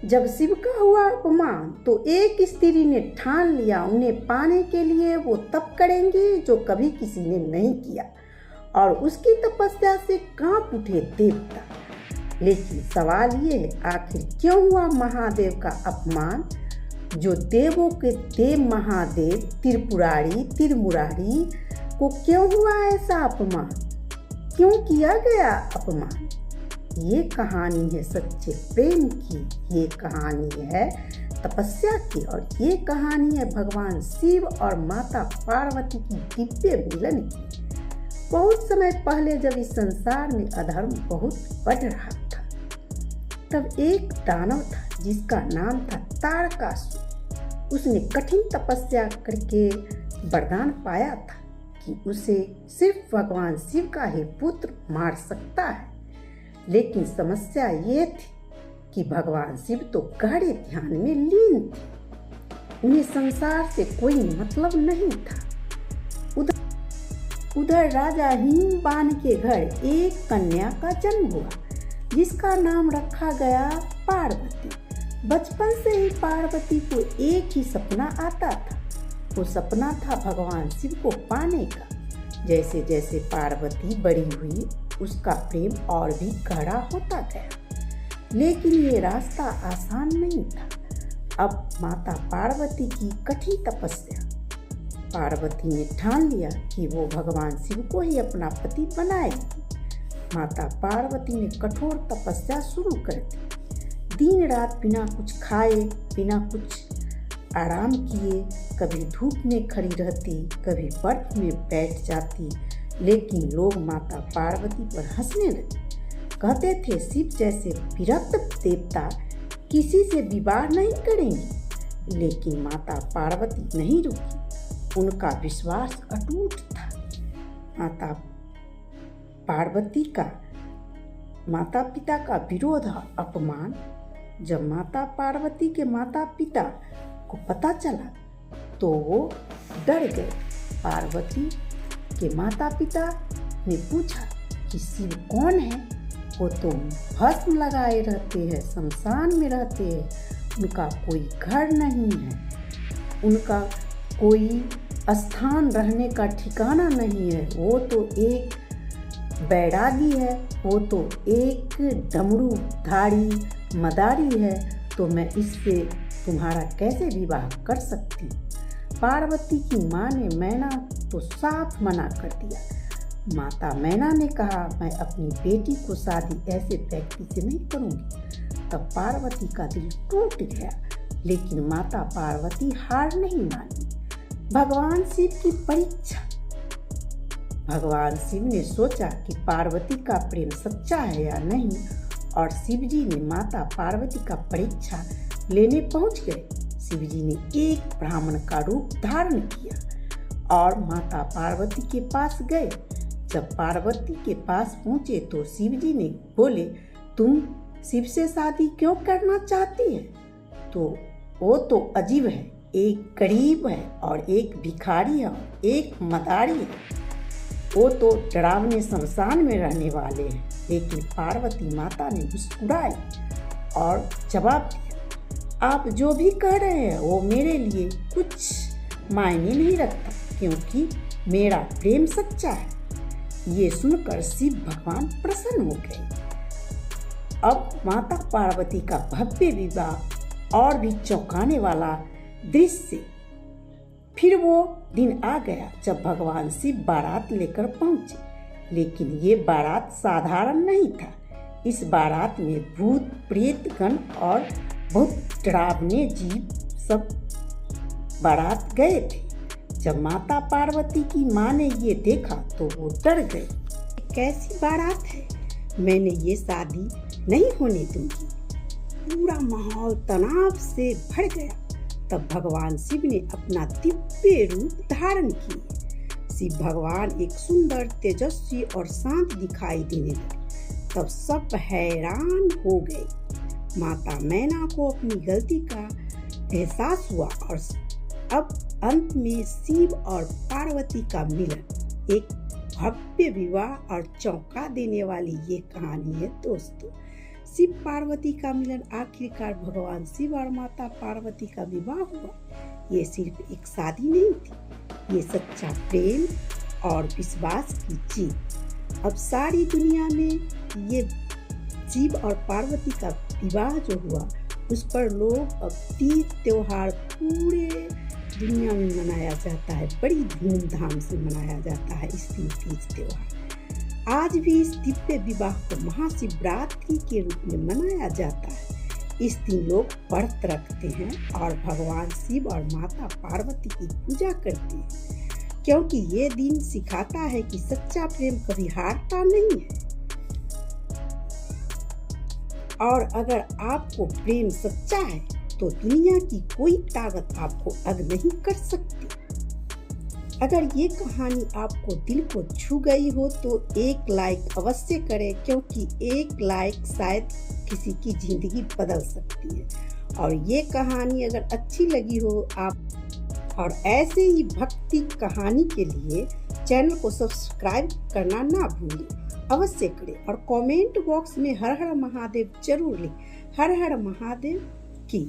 जब शिव का हुआ अपमान तो एक स्त्री ने ठान लिया उन्हें पाने के लिए वो तप करेंगी जो कभी किसी ने नहीं किया, और उसकी तपस्या से कांप उठे देवता। लेकिन सवाल ये है, आखिर क्यों हुआ महादेव का अपमान? जो देवों के देव महादेव त्रिपुरारी को क्यों हुआ ऐसा अपमान? क्यों किया गया अपमान? ये कहानी है सच्चे प्रेम की, ये कहानी है तपस्या की, और ये कहानी है भगवान शिव और माता पार्वती की दिव्य मिलन की। बहुत समय पहले जब इस संसार में अधर्म बहुत बढ़ रहा था, तब एक दानव था जिसका नाम था तारकासुर। उसने कठिन तपस्या करके वरदान पाया था कि उसे सिर्फ भगवान शिव का ही पुत्र मार सकता है। लेकिन समस्या ये थी कि भगवान शिव तो गहरे ध्यान में लीन थे, उन्हें संसार से कोई मतलब नहीं था। उधर राजा हिमवान के घर एक कन्या का जन्म हुआ जिसका नाम रखा गया पार्वती। बचपन से ही पार्वती को एक ही सपना आता था, वो सपना था भगवान शिव को पाने का। जैसे जैसे पार्वती बड़ी हुई उसका प्रेम और भी गहरा होता गया, लेकिन ये रास्ता आसान नहीं था। अब माता पार्वती की कठिन तपस्या, पार्वती ने ठान लिया कि वो भगवान शिव को ही अपना पति बनाएगी। माता पार्वती ने कठोर तपस्या शुरू कर दी। दिन रात बिना कुछ खाए बिना कुछ आराम किए, कभी धूप में खड़ी रहती, कभी बर्फ में बैठ जाती। लेकिन लोग माता पार्वती पर हंसने लगे, कहते थे शिव जैसे विरक्त देवता किसी से विवाह नहीं करेंगे। लेकिन माता पार्वती नहीं रुकी, उनका विश्वास अटूट था। माता पार्वती का माता पिता का विरोध और अपमान, जब माता पार्वती के माता पिता को पता चला तो वो डर गए। पार्वती के माता पिता ने पूछा कि शिव कौन है? वो तो भस्म लगाए रहते हैं, शमशान में रहते हैं, उनका कोई घर नहीं है, उनका कोई स्थान रहने का ठिकाना नहीं है, वो तो एक बैरागी है, वो तो एक डमरूधारी मदारी है, तो मैं इससे तुम्हारा कैसे विवाह कर सकती हूँ? पार्वती की माँ ने मैना तो साफ मना कर दिया। माता मैना ने कहा, मैं अपनी बेटी को शादी ऐसे व्यक्ति से नहीं करूँगी। तब पार्वती का दिल टूट गया, लेकिन माता पार्वती हार नहीं मानी। भगवान शिव की परीक्षा। भगवान शिव ने सोचा कि पार्वती का प्रेम सच्चा है या नहीं, और शिव जी ने माता पार्वती का परीक्षा लेने पहुंच गए। शिव जी ने एक ब्राह्मण का रूप धारण किया और माता पार्वती के पास गए। जब पार्वती के पास पहुंचे तो शिव जी ने बोले, तुम शिव से शादी क्यों करना चाहती है? तो वो तो अजीब है, एक गरीब है और एक भिखारी है और एक मदारी है, वो तो डरावने शमशान में रहने वाले हैं। लेकिन पार्वती माता ने मुस्कुराई और जवाब दिया, आप जो भी कह रहे हैं वो मेरे लिए कुछ मायने नहीं रखता, क्योंकि मेरा प्रेम सच्चा है। ये सुनकर शिव भगवान प्रसन्न हो गए। अब माता पार्वती का भव्य विवाह और भी चौंकाने वाला दृश्य। फिर वो दिन आ गया जब भगवान शिव बारात लेकर पहुंचे, लेकिन ये बारात साधारण नहीं था। इस बारात में भूत प्रेत गण और बहुत डरावने जीव सब बारात गए थे। जब माता पार्वती की माँ ने ये देखा तो वो डर गई। कैसी बारात है, मैंने ये शादी नहीं होने दूंगी। पूरा माहौल तनाव से भर गया। तब भगवान शिव ने अपना दिव्य रूप धारण किए। शिव भगवान एक सुंदर, तेजस्वी और शांत दिखाई देने लगे। तब सब हैरान हो गए। माता मैना को अपनी गलती का एहसास हुआ और अब अंत में शिव और पार्वती का मिलन, एक भव्य विवाह और चौंका देने वाली ये कहानी है दोस्तों। शिव पार्वती का मिलन, आखिरकार भगवान शिव और माता पार्वती का विवाह हुआ। ये सिर्फ एक शादी नहीं थी, ये सच्चा प्रेम और विश्वास की जीत। अब सारी दुनिया में ये शिव और पार्वती का विवाह जो हुआ, उस पर लोग अब तीज त्योहार पूरे दुनिया में मनाया जाता है, बड़ी धूमधाम से मनाया जाता है इस दिन तीज त्योहार। आज भी इस दिव्य विवाह को महाशिवरात्रि के रूप में मनाया जाता है। इस दिन लोग व्रत रखते हैं और भगवान शिव और माता पार्वती की पूजा करते हैं, क्योंकि ये दिन सिखाता है कि सच्चा प्रेम कभी हारता नहीं है और अगर आपको प्रेम सच्चा है तो दुनिया की कोई ताकत आपको अग नहीं कर सकती। अगर ये कहानी आपको दिल को छू गई हो तो एक लाइक अवश्य करें, क्योंकि एक लाइक शायद किसी की जिंदगी बदल सकती है। और ये कहानी अगर अच्छी लगी हो आप और ऐसे ही भक्ति कहानी के लिए चैनल को सब्सक्राइब करना ना भूलें, अवश्य करें और कमेंट बॉक्स में हर हर महादेव जरूर लिखें। हर हर महादेव की